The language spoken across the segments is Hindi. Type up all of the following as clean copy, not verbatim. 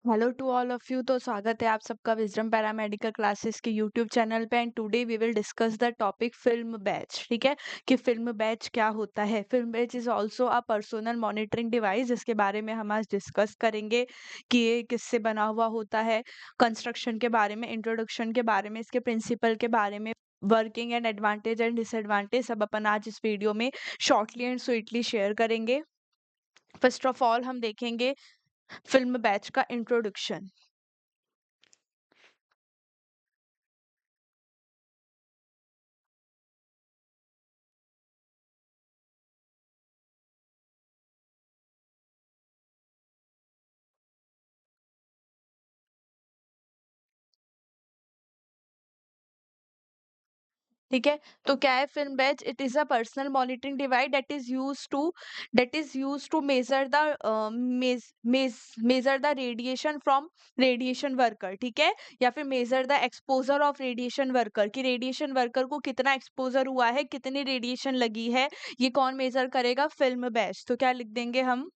Hello to all of you. तो स्वागत है आप सबका विजडम पैरामेडिकल क्लासेस के यूट्यूब चैनल पे। And today we will discuss the topic film badge. ठीक है कि फिल्म बैच क्या होता है। Film badge is also a personal monitoring device, जिसके बारे में हम आज डिस्कस करेंगे कि ये किससे बना हुआ होता है, कंस्ट्रक्शन के बारे में, इंट्रोडक्शन के बारे में, इसके प्रिंसिपल के बारे में, working and advantage and disadvantage सब अपन आज इस वीडियो में शॉर्टली एंड स्वीटली शेयर करेंगे। फर्स्ट ऑफ ऑल हम देखेंगे फिल्म बैच का इंट्रोडक्शन। ठीक है, तो क्या है film badge? It is a personal monitoring device that is used to measure the measure the radiation from radiation worker. ठीक है, या फिर measure the exposure of radiation worker, कि रेडिएशन वर्कर को कितना एक्सपोजर हुआ है, कितनी रेडिएशन लगी है, ये कौन मेजर करेगा? Film batch. तो क्या लिख देंगे हम?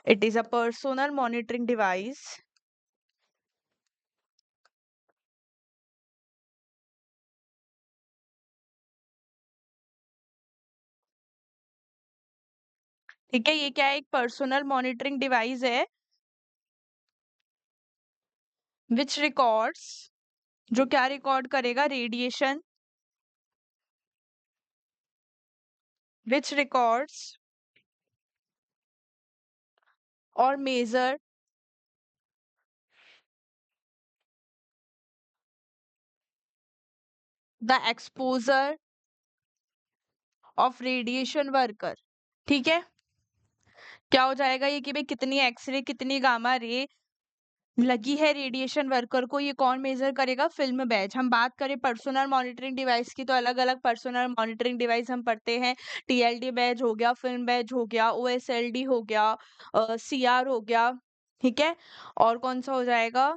It is a personal monitoring device ठीक है, ये क्या है? एक पर्सनल मॉनिटरिंग डिवाइस है विच रिकॉर्ड्स, जो क्या रिकॉर्ड करेगा? Radiation, which records or measure the exposure of radiation worker। ठीक है, क्या हो जाएगा ये कि भाई कितनी एक्सरे कितनी गामा रे लगी है रेडिएशन वर्कर को, ये कौन मेजर करेगा? Film batch. हम बात करें पर्सनल मॉनिटरिंग डिवाइस की, तो अलग अलग पर्सनल मॉनिटरिंग डिवाइस हम पढ़ते हैं। टीएलडी बैच हो गया, फिल्म बैच हो गया, ओएसएलडी हो गया, सीआर हो गया। ठीक है, और कौन सा हो जाएगा?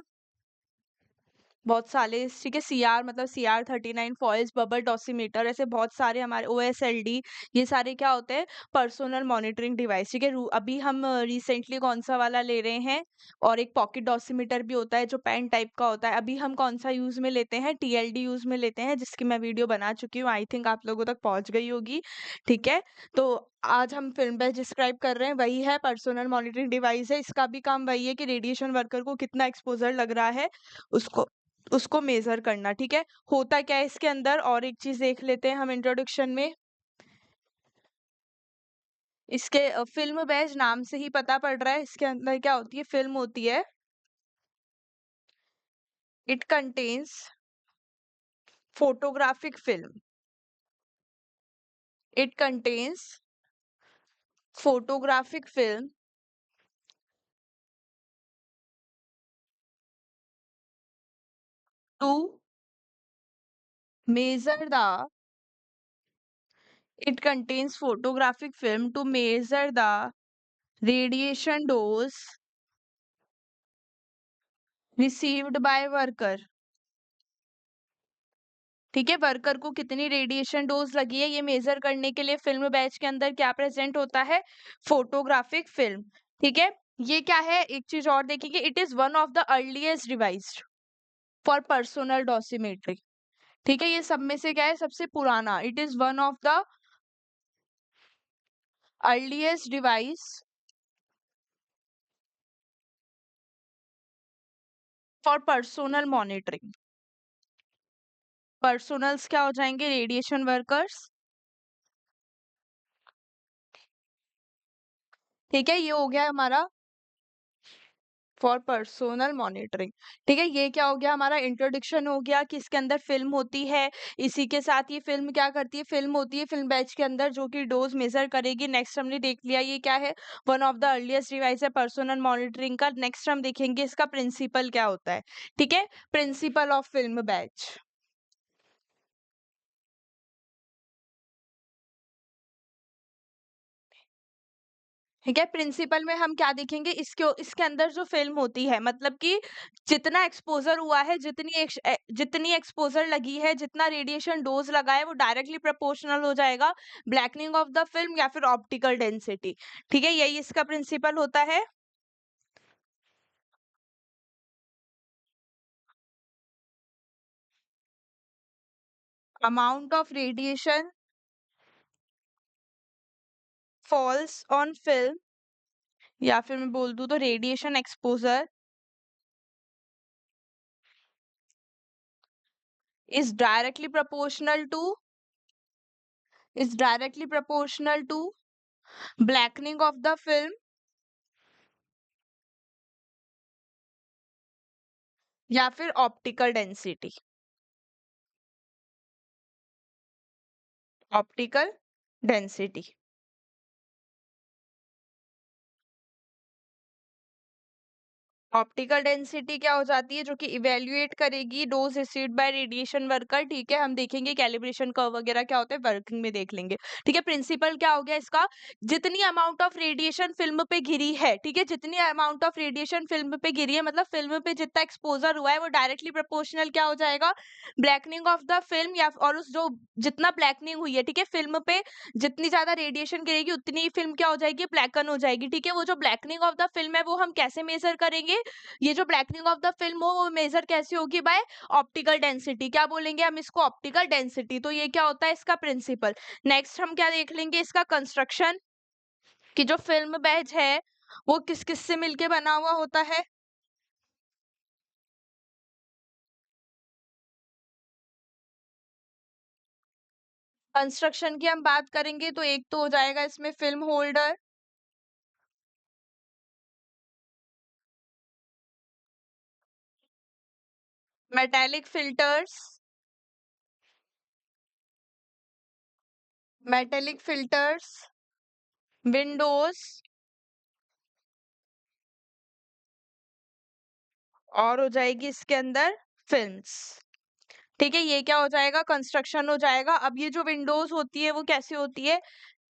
बहुत सारे। ठीक है, सीआर मतलब CR39 फॉइल्स बबल डॉसीमीटर, ऐसे बहुत सारे हमारे ओएसएलडी, ये सारे क्या होते हैं? Personal monitoring device. ठीक है, अभी हम रिसेंटली कौन सा वाला ले रहे हैं? और एक पॉकेट डॉसीमीटर भी होता है जो पेन टाइप का होता है। अभी हम कौन सा यूज में लेते हैं? टीएलडी यूज में लेते हैं, जिसकी मैं वीडियो बना चुकी हूँ, आई थिंक आप लोगों तक पहुंच गई होगी। ठीक है, तो आज हम फिल्म बैच डिस्क्राइब कर रहे हैं, वही है पर्सनल मॉनिटरिंग डिवाइस है। इसका भी काम वही है कि रेडिएशन वर्कर को कितना एक्सपोजर लग रहा है उसको उसको मेजर करना। ठीक है, होता क्या है इसके अंदर, और एक चीज देख लेते हैं हम इंट्रोडक्शन में। इसके फिल्म बैच नाम से ही पता पड़ रहा है, इसके अंदर क्या होती है? फिल्म होती है। It contains photographic film. It contains photographic film to measure the it contains photographic film to measure the radiation dose received by worker. ठीक है, वर्कर को कितनी रेडिएशन डोज लगी है, ये मेजर करने के लिए फिल्म बैच के अंदर क्या प्रेजेंट होता है? Photographic film. ठीक है, ये क्या है? एक चीज और देखेंगे, it is one of the earliest device for personal dosimetry. ठीक है, ये सब में से क्या है? सबसे पुराना। It is one of the earliest device for personal monitoring. Personals क्या हो जाएंगे? Radiation workers. ठीक है, ये हो गया हमारा फॉर पर्सनल मॉनिटरिंग। ठीक है, ये क्या हो गया? हमारा इंट्रोडक्शन हो गया कि इसके अंदर फिल्म होती है। इसी के साथ ये फिल्म क्या करती है? फिल्म होती है फिल्म बैच के अंदर जो कि डोज मेजर करेगी। नेक्स्ट हमने देख लिया ये क्या है? One of the earliest device है पर्सनल मॉनिटरिंग का। नेक्स्ट हम देखेंगे इसका प्रिंसिपल क्या होता है। ठीक है, प्रिंसिपल ऑफ फिल्म बैच। ठीक है, प्रिंसिपल में हम क्या देखेंगे? इसके अंदर जो फिल्म होती है, मतलब कि जितना एक्सपोजर हुआ है, जितनी एक्सपोजर लगी है, जितना रेडिएशन डोज लगा है, वो डायरेक्टली प्रोपोर्शनल हो जाएगा ब्लैकनिंग ऑफ द फिल्म या फिर ऑप्टिकल डेंसिटी। ठीक है, यही इसका प्रिंसिपल होता है। Amount of radiation falls on film, या फिर मैं बोल दूं तो radiation exposure is directly proportional to blackening of the film या फिर optical density. Optical density. Optical density क्या हो जाती है, जो कि इवेल्युएट करेगी dose received by radiation worker. ठीक है, हम देखेंगे कैलिब्रेशन कर्व वगैरह क्या होता है, वर्किंग में देख लेंगे। ठीक है, प्रिंसिपल क्या हो गया इसका, जितनी अमाउंट ऑफ रेडिएशन फिल्म पे गिरी है, ठीक है, जितनी अमाउंट ऑफ रेडिएशन फिल्म पे गिरी है, मतलब फिल्म पे जितना एक्सपोजर हुआ है वो डायरेक्टली प्रोपोर्शनल क्या हो जाएगा, ब्लैकनिंग ऑफ द फिल्म, या और उस जो जितना ब्लैकनिंग हुई है, ठीक है, फिल्म पे जितनी ज्यादा रेडिएशन गिरेगी उतनी ही फिल्म क्या हो जाएगी, ब्लैकन हो जाएगी। ठीक है, वो जो ब्लैकनिंग ऑफ द फिल्म है वो हम कैसे मेजर करेंगे, ये जो ब्लैकनिंग ऑफ द फिल्म हो वो मेजर कैसे होगी, बाय ऑप्टिकल डेंसिटी। क्या बोलेंगे हम इसको, ऑप्टिकल डेंसिटी। तो ये क्या होता है इसका प्रिंसिपल। नेक्स्ट हम क्या देख लेंगे, इसका कंस्ट्रक्शन, कि जो फिल्म बैज है वो किस किस से मिलके बना हुआ होता है। कंस्ट्रक्शन की हम बात करेंगे तो एक तो हो जाएगा इसमें film holder, metallic filters, metallic filters, Windows, और हो जाएगी इसके अंदर फिल्म्स। ठीक है, ये क्या हो जाएगा, कंस्ट्रक्शन हो जाएगा। अब ये जो विंडोज होती है वो कैसे होती है,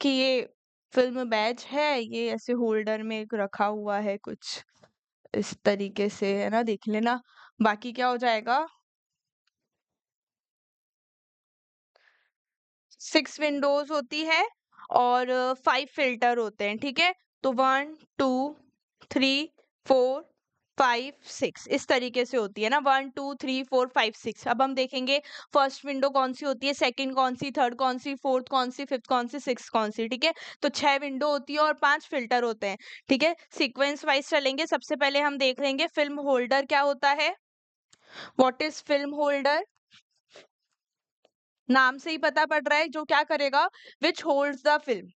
कि ये फिल्म बैच है, ये ऐसे होल्डर में रखा हुआ है कुछ इस तरीके से, है ना, देख लेना। बाकी क्या हो जाएगा, 6 विंडोज होती है और 5 फिल्टर होते हैं। ठीक है, तो 1 2 3 4 5 6 इस तरीके से होती है ना, 1 2 3 4 5 6। अब हम देखेंगे फर्स्ट विंडो कौन सी होती है, सेकंड कौन सी, थर्ड कौन सी, फोर्थ कौन सी, फिफ्थ कौन सी, सिक्स कौन सी। ठीक है, तो 6 विंडो होती है और 5 फिल्टर होते हैं। ठीक है, सीक्वेंस वाइज चलेंगे। सबसे पहले हम देख लेंगे फिल्म होल्डर क्या होता है। व्हाट इज फिल्म होल्डर, नाम से ही पता पड़ रहा है, जो क्या करेगा, विच होल्ड्स द फिल्म।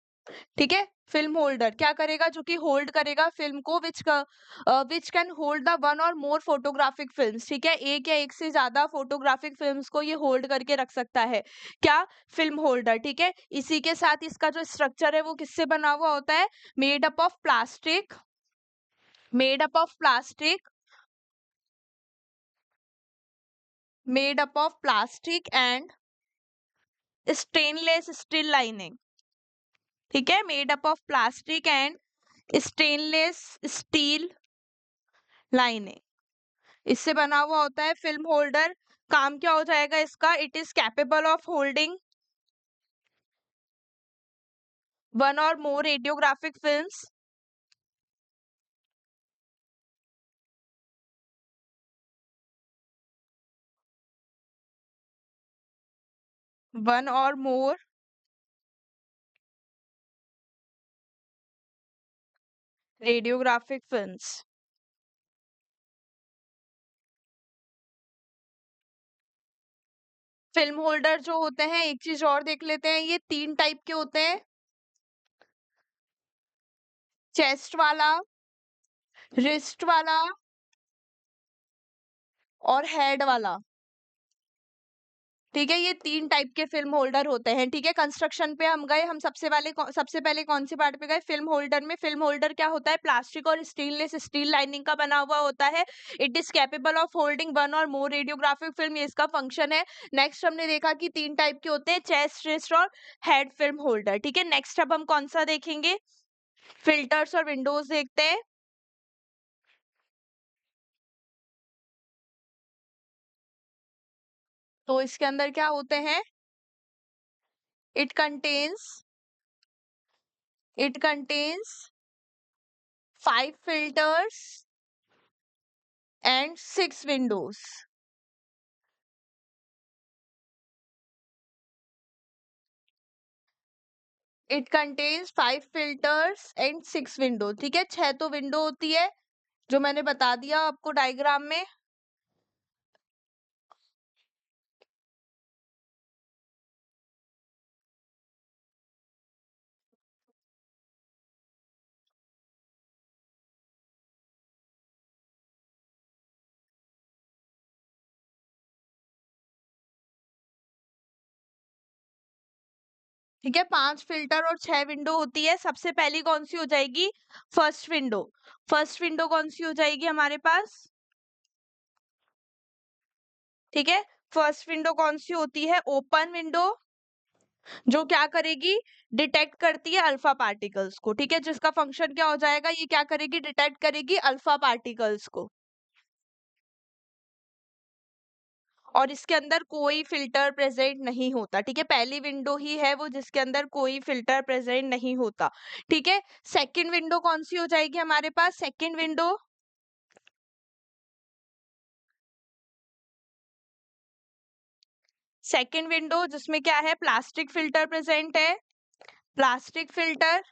ठीक है, फिल्म होल्डर क्या करेगा, जो कि होल्ड करेगा फिल्म को, which can hold the one और मोर फोटोग्राफिक फिल्म्स। ठीक है, एक या एक से ज्यादा फोटोग्राफिक फिल्म्स को ये होल्ड करके रख सकता है, क्या, फिल्म होल्डर। ठीक है, इसी के साथ इसका जो स्ट्रक्चर है वो किससे बना हुआ होता है, made up of plastic, made up of plastic, made up of plastic and stainless steel lining. ठीक है, made up of plastic and stainless steel lining, इससे बना हुआ होता है फिल्म होल्डर। काम क्या हो जाएगा इसका, it is capable of holding one और मोर रेडियोग्राफिक फिल्म्स, वन और मोर रेडियोग्राफिक फिल्म्स। फिल्म होल्डर जो होते हैं, एक चीज और देख लेते हैं, ये 3 टाइप के होते हैं, चेस्ट वाला, रिस्ट वाला और हेड वाला। ठीक है, ये 3 टाइप के फिल्म होल्डर होते हैं। ठीक है, कंस्ट्रक्शन पे हम गए, हम सबसे पहले कौन सी पार्ट पे गए, फिल्म होल्डर में। फिल्म होल्डर क्या होता है, प्लास्टिक और स्टेनलेस स्टील लाइनिंग का बना हुआ होता है। It is capable of holding one और मोर रेडियोग्राफिक फिल्म, ये इसका फंक्शन है। नेक्स्ट हमने देखा कि 3 टाइप के होते हैं, चेस्ट, रिस्ट और हेड फिल्म होल्डर। ठीक है, नेक्स्ट अब हम कौन सा देखेंगे, फिल्टर्स और विंडोज देखते हैं। तो इसके अंदर क्या होते हैं, it contains it contains 5 filters and 6 windows। It contains 5 filters and 6 window. ठीक है, 6 तो विंडो होती है जो मैंने बता दिया आपको डायग्राम में। ठीक है, 5 फिल्टर और 6 विंडो होती है। सबसे पहली कौन सी हो जाएगी? First window. फर्स्ट विंडो कौन सी हो जाएगी हमारे पास? ठीक है, फर्स्ट विंडो कौन सी होती है? ओपन विंडो, जो क्या करेगी? डिटेक्ट करती है अल्फा पार्टिकल्स को। ठीक है, जिसका फंक्शन क्या हो जाएगा? ये क्या करेगी? डिटेक्ट करेगी अल्फा पार्टिकल्स को, और इसके अंदर कोई फिल्टर प्रेजेंट नहीं होता। ठीक है, पहली विंडो ही है वो जिसके अंदर कोई फिल्टर प्रेजेंट नहीं होता। ठीक है, सेकंड विंडो कौन सी हो जाएगी हमारे पास? सेकंड विंडो, सेकंड विंडो जिसमें क्या है? प्लास्टिक फिल्टर प्रेजेंट है। Plastic filter,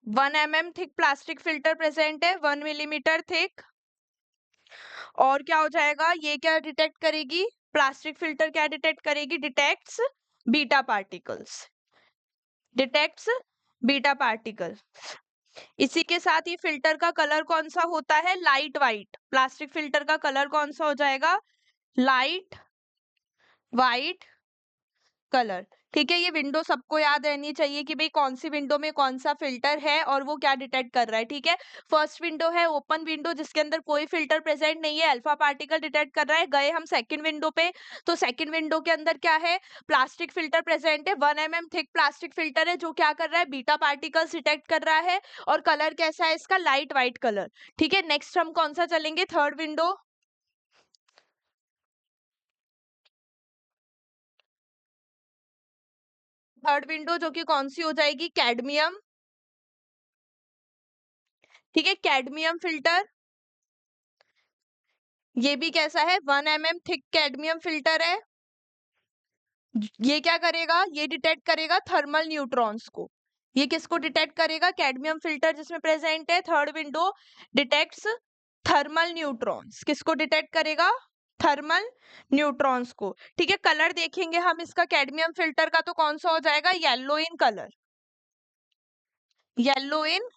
1 mm thick plastic filter present है, 1 मिलीमीटर थिक। और क्या हो जाएगा? ये क्या डिटेक्ट करेगी? प्लास्टिक फिल्टर क्या डिटेक्ट करेगी? Detects beta particles. Detects beta particle. इसी के साथ ये फिल्टर का कलर कौन सा होता है? Light white. प्लास्टिक फिल्टर का कलर कौन सा हो जाएगा? Light white colour. ठीक है, ये विंडो सबको याद रहनी चाहिए कि भाई कौन सी विंडो में कौन सा फिल्टर है और वो क्या डिटेक्ट कर रहा है। ठीक है, फर्स्ट विंडो है ओपन विंडो, जिसके अंदर कोई फिल्टर प्रेजेंट नहीं है, अल्फा पार्टिकल डिटेक्ट कर रहा है। गए हम सेकंड विंडो पे, तो सेकंड विंडो के अंदर क्या है? प्लास्टिक फिल्टर प्रेजेंट है, 1 mm थिक प्लास्टिक फिल्टर है, जो क्या कर रहा है? बीटा पार्टिकल्स डिटेक्ट कर रहा है। और कलर कैसा है इसका? Light white colour. ठीक है, नेक्स्ट हम कौन सा चलेंगे? Third window. थर्ड विंडो जो कि कौन सी हो जाएगी? कैडमियम। ठीक है, कैडमियम फिल्टर, ये भी कैसा है? 1 mm थिक कैडमियम फिल्टर है। ये क्या करेगा? ये डिटेक्ट करेगा थर्मल न्यूट्रॉन्स को। ये किसको डिटेक्ट करेगा? कैडमियम फिल्टर जिसमें प्रेजेंट है third window detects thermal neutrons. किसको डिटेक्ट करेगा? थर्मल न्यूट्रॉन्स को। ठीक है, कलर देखेंगे हम इसका कैडमियम फिल्टर का, तो कौन सा हो जाएगा? Yellow in colour. Yellow in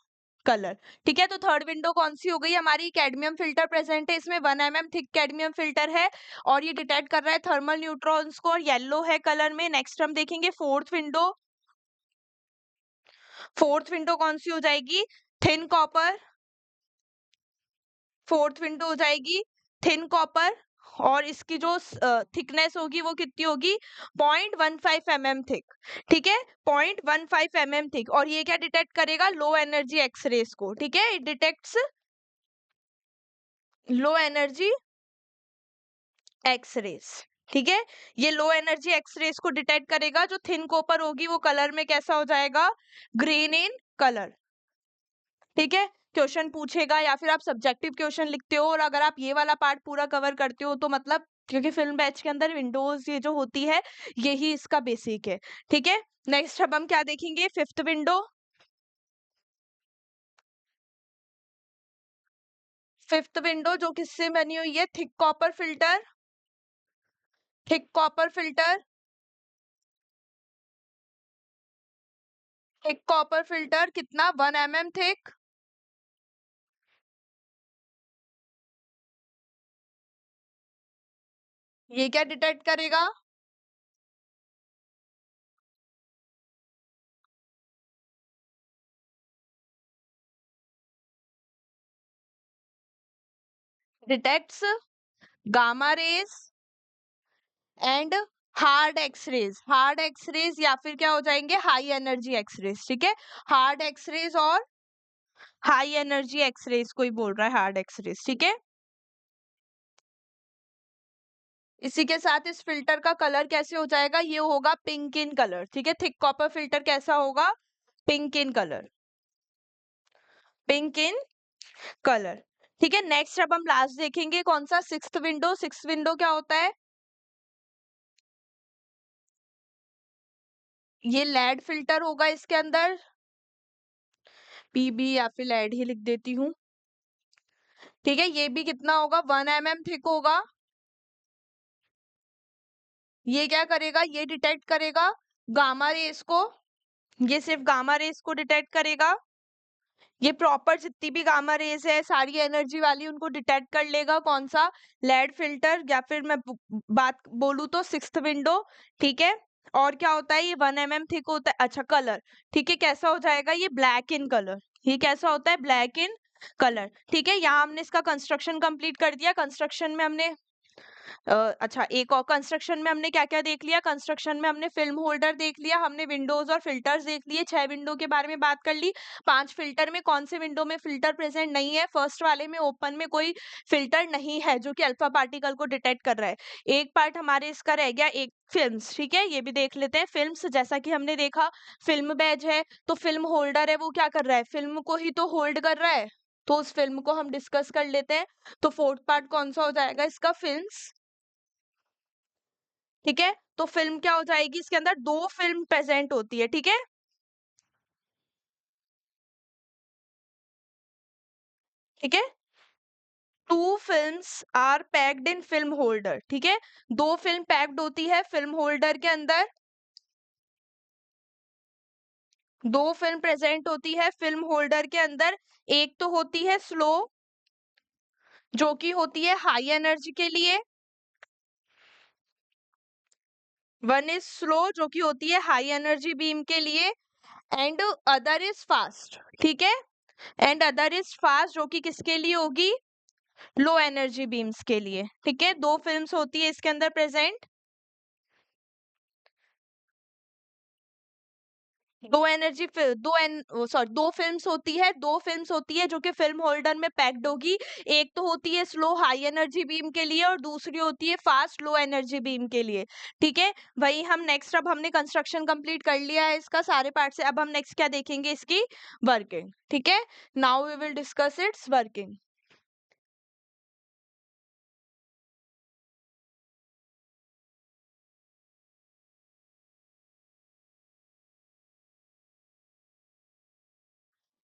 colour. ठीक है, तो थर्ड विंडो कौन सी हो गई हमारी? कैडमियम फिल्टर प्रेजेंट है, इसमें 1 mm थिक कैडमियम फिल्टर है और ये डिटेक्ट कर रहा है थर्मल न्यूट्रॉन्स को, और येलो है कलर में। नेक्स्ट हम देखेंगे फोर्थ विंडो। फोर्थ विंडो कौन सी हो जाएगी? Thin copper. फोर्थ विंडो हो जाएगी थिन कॉपर, और इसकी जो थिकनेस होगी वो कितनी होगी? 0.15 mm थिक। ठीक है, 0.15 mm थिक। और ये क्या डिटेक्ट करेगा? लो एनर्जी एक्सरेज को। ठीक है, it detects low energy x rays. ठीक है, ये लो एनर्जी एक्सरेज को डिटेक्ट करेगा। जो थिन कॉपर होगी वो कलर में कैसा हो जाएगा? Green in colour. ठीक है, क्वेश्चन पूछेगा या फिर आप सब्जेक्टिव क्वेश्चन लिखते हो और अगर आप ये वाला पार्ट पूरा कवर करते हो तो मतलब, क्योंकि फिल्म बैच के अंदर विंडोज ये जो होती है यही इसका बेसिक है। ठीक है, नेक्स्ट अब हम क्या देखेंगे? Fifth window. फिफ्थ विंडो जो किससे बनी हुई है? Thick copper filter. Thick copper filter, thick copper filter कितना? 1 mm थिक। ये क्या डिटेक्ट करेगा? Detects gamma rays and hard x rays. Hard x rays या फिर क्या हो जाएंगे? High energy x rays. ठीक है, हार्ड एक्सरेज और हाई एनर्जी एक्सरेज कोई बोल रहा है हार्ड एक्सरेज। ठीक है, इसी के साथ इस फिल्टर का कलर कैसे हो जाएगा? ये होगा पिंक इन कलर। ठीक है, थिक कॉपर फिल्टर कैसा होगा? Pink in colour. Pink in colour. ठीक है, नेक्स्ट अब हम लास्ट देखेंगे कौन सा? Sixth window. सिक्स्थ विंडो क्या होता है? ये लेड फिल्टर होगा इसके अंदर, पीबी या फिर लेड ही लिख देती हूँ। ठीक है, ये भी कितना होगा, 1 mm थिक होगा। ये क्या करेगा, ये डिटेक्ट करेगा गामा रेस को, ये सिर्फ गामा रेस को डिटेक्ट करेगा। ये प्रॉपर जितनी भी गामा रेज है सारी एनर्जी वाली उनको डिटेक्ट कर लेगा। कौन सा, लेड फिल्टर, या फिर मैं बात बोलूँ तो सिक्स्थ विंडो। ठीक है, और क्या होता है, ये 1 mm थिक होता है। अच्छा, कलर, ठीक है, कैसा हो जाएगा, ये ब्लैक इन कलर। ये कैसा होता है, ब्लैक इन कलर। ठीक है, यहाँ हमने इसका कंस्ट्रक्शन कंप्लीट कर दिया। कंस्ट्रक्शन में हमने अच्छा, एक और कंस्ट्रक्शन में हमने क्या क्या देख लिया, कंस्ट्रक्शन में हमने फिल्म होल्डर देख लिया, हमने विंडोज और फिल्टर्स देख लिए, 6 विंडो के बारे में बात कर ली। 5 फिल्टर में कौन से विंडो में फिल्टर प्रेजेंट नहीं है, फर्स्ट वाले में ओपन में कोई फिल्टर नहीं है जो कि अल्फा पार्टिकल को डिटेक्ट कर रहा है। एक पार्ट हमारे इसका रह गया, एक फिल्म्स। ठीक है, ये भी देख लेते हैं। फिल्म्स, जैसा कि हमने देखा फिल्म बैज है तो फिल्म होल्डर है, वो क्या कर रहा है, फिल्म को ही तो होल्ड कर रहा है। तो उस फिल्म को हम डिस्कस कर लेते हैं। तो फोर्थ पार्ट कौन सा हो जाएगा इसका, फिल्म्स। ठीक है, तो फिल्म क्या हो जाएगी, इसके अंदर 2 फिल्म प्रेजेंट होती है। ठीक है, ठीक है, 2 films are packed in film holder. ठीक है, 2 फिल्म पैक्ड होती है फिल्म होल्डर के अंदर। 2 फिल्म प्रेजेंट होती है फिल्म होल्डर के अंदर। एक तो होती है स्लो, जो कि होती है हाई एनर्जी के लिए। वन इज स्लो, जो कि होती है हाई एनर्जी बीम के लिए। And other is fast. ठीक है, एंड अदर इज फास्ट, जो कि किसके लिए होगी, लो एनर्जी बीम्स के लिए। ठीक है, 2 फिल्म्स होती है इसके अंदर प्रेजेंट। दो फिल्म्स होती है, 2 फिल्म्स होती है जो कि फिल्म होल्डर में पैक्ड होगी। एक तो होती है स्लो हाई एनर्जी बीम के लिए और दूसरी होती है फास्ट लो एनर्जी बीम के लिए। ठीक है, वही हम नेक्स्ट, अब हमने कंस्ट्रक्शन कंप्लीट कर लिया है इसका सारे पार्ट से। अब हम नेक्स्ट क्या देखेंगे, इसकी वर्किंग। ठीक है, now we will discuss its working.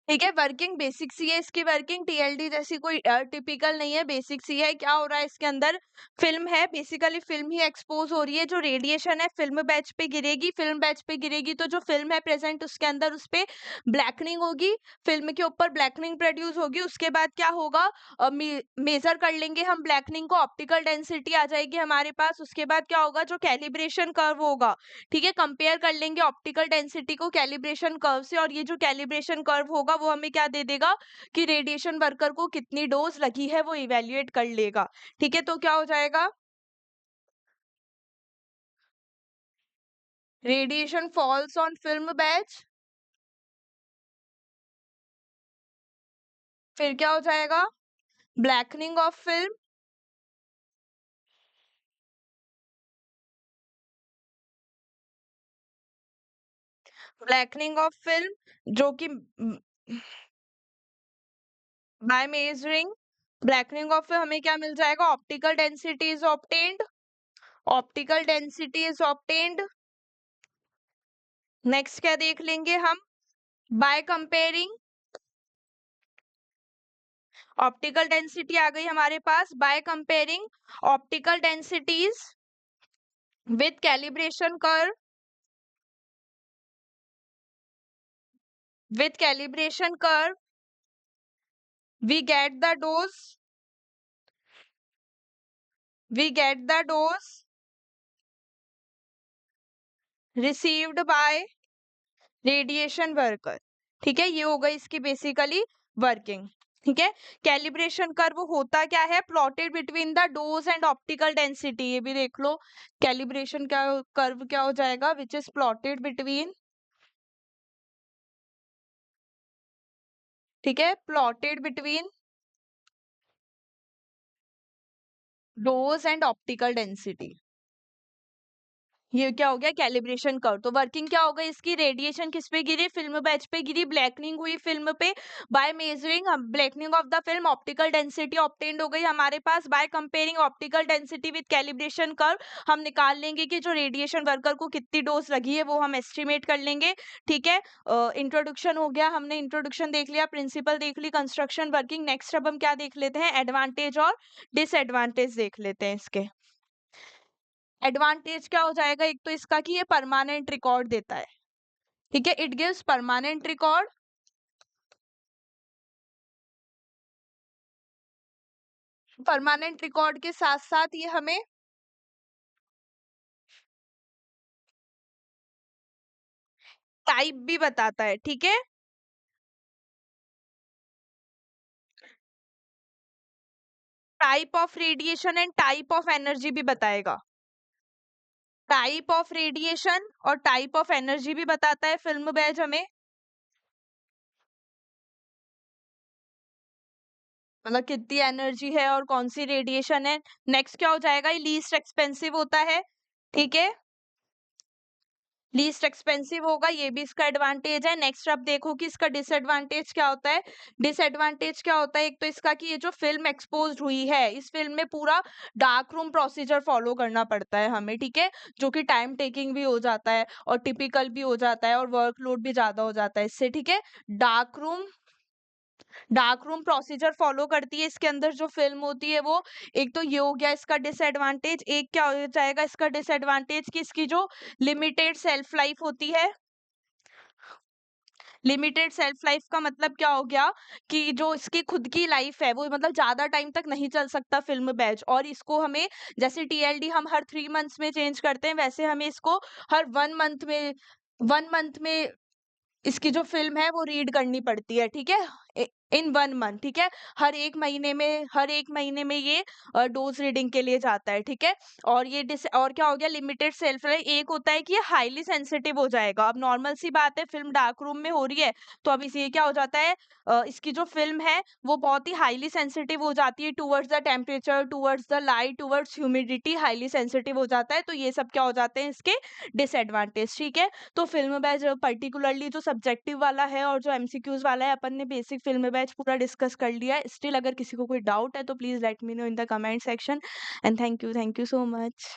ठीक है, वर्किंग बेसिक सी है इसकी वर्किंग, टीएलडी जैसी कोई टिपिकल नहीं है, बेसिक सी है। क्या हो रहा है इसके अंदर, फिल्म है, बेसिकली फिल्म ही एक्सपोज हो रही है। जो रेडिएशन है फिल्म बैच पे गिरेगी, फिल्म बैच पे गिरेगी तो जो फिल्म है प्रेजेंट उसके अंदर उस पे ब्लैकनिंग होगी, फिल्म के ऊपर ब्लैकनिंग प्रोड्यूस होगी। उसके बाद क्या होगा, मेजर कर लेंगे हम ब्लैकनिंग को, ऑप्टिकल डेंसिटी आ जाएगी हमारे पास। उसके बाद क्या होगा, जो कैलिब्रेशन कर्व होगा, ठीक है, कंपेयर कर लेंगे ऑप्टिकल डेंसिटी को कैलिब्रेशन कर्व से, और ये जो कैलिब्रेशन कर्व होगा वो हमें क्या दे देगा कि रेडिएशन वर्कर को कितनी डोज लगी है वो इवेल्युएट कर लेगा। ठीक है, तो क्या हो जाएगा, radiation falls on film badge. फिर क्या हो जाएगा, blackening of film. Blackening of film जो कि by measuring blackening of film हमें क्या मिल जाएगा, optical density is obtained. Optical density is obtained. Next क्या देख लेंगे हम, बाय कंपेयरिंग, ऑप्टिकल डेंसिटी आ गई हमारे पास, by comparing optical densities with calibration curve, with calibration curve we get the dose, we get the dose received by radiation worker। ठीक है, ये हो गई इसकी बेसिकली वर्किंग। ठीक है, कैलिब्रेशन कर्व होता क्या है, plotted between the dose and optical density. ये भी देख लो, कैलिब्रेशन क्या कर्व क्या हो जाएगा, विच इज प्लॉटेड बिटवीन, ठीक है, plotted between dose and optical density. ये क्या हो गया कैलिब्रेशन कर्व। तो वर्किंग क्या हो गई इसकी, रेडिएशन किस पे गिरी, फिल्म बैच पे गिरी, ब्लैकनिंग हुई फिल्म पे, by measuring blackening of the film optical density obtained हो गई हमारे पास, by comparing optical density with calibration curve हम निकाल लेंगे कि जो रेडिएशन वर्कर को कितनी डोज लगी है वो हम एस्टिमेट कर लेंगे। ठीक है, इंट्रोडक्शन हो गया, हमने इंट्रोडक्शन देख लिया, प्रिंसिपल देख ली, कंस्ट्रक्शन वर्किंग। नेक्स्ट अब हम क्या देख लेते हैं, एडवांटेज और डिसएडवांटेज देख लेते हैं इसके। एडवांटेज क्या हो जाएगा, एक तो इसका कि ये परमानेंट रिकॉर्ड देता है। ठीक है, it gives permanent record. Permanent record के साथ साथ ये हमें टाइप भी बताता है। ठीक है, type of radiation and type of energy भी बताएगा। टाइप ऑफ रेडिएशन और टाइप ऑफ एनर्जी भी बताता है फिल्म बैज हमें, मतलब कितनी एनर्जी है और कौन सी रेडिएशन है। नेक्स्ट क्या हो जाएगा, ये लीस्ट एक्सपेंसिव होता है। ठीक है, लीस्ट एक्सपेंसिव होगा, ये भी इसका एडवांटेज है। नेक्स्ट अब देखो कि इसका डिसएडवांटेज क्या होता है। डिसएडवांटेज क्या होता है, एक तो इसका कि ये जो फिल्म एक्सपोज्ड हुई है इस फिल्म में पूरा डार्क रूम प्रोसीजर फॉलो करना पड़ता है हमें। ठीक है, जो कि टाइम टेकिंग भी हो जाता है और टिपिकल भी हो जाता है और वर्कलोड भी ज्यादा हो जाता है इससे। ठीक है, dark room dark room procedure follow करती है इसके अंदर जो फिल्म होती है वो। एक तो ये हो गया इसका डिसएडवांटेज। एक क्या हो जाएगा इसका डिसएडवांटेज कि इसकी जो लिमिटेड सेल्फ लाइफ होती है। लिमिटेड सेल्फ लाइफ का मतलब क्या हो गया कि जो इसकी खुद की लाइफ है वो मतलब ज्यादा टाइम तक नहीं चल सकता फिल्म बैच, और इसको हमें जैसे टीएलडी हम हर 3 मंथ्स में चेंज करते हैं वैसे हमें इसको हर 1 मंथ में इसकी जो फ़िल्म है वो रीड करनी पड़ती है। ठीक है? इन 1 मंथ। ठीक है? हर 1 महीने में ये डोज़ रीडिंग के लिए जाता है। ठीक है? और ये डिस और क्या हो गया लिमिटेड सेल्फ लाइफ। एक होता है कि ये हाइली सेंसिटिव हो जाएगा। अब नॉर्मल सी बात है फ़िल्म डार्क रूम में हो रही है, तो अब इसे क्या हो जाता है, इसकी जो फ़िल्म है वो बहुत ही हाइली सेंसिटिव हो जाती है towards the temperature, towards the light, towards humidity highly sensitive हो जाता है। तो ये सब क्या हो जाते हैं इसके डिसएडवांटेज। ठीक है? तो फिल्म बैच पर्टिकुलरली जो सब्जेक्टिव वाला है और जो एमसीक्यूज वाला है अपन ने बेसिक फिल्म बैच पूरा डिस्कस कर लिया है। स्टिल अगर किसी को कोई डाउट है तो please let me know in the comment section. And thank you so much.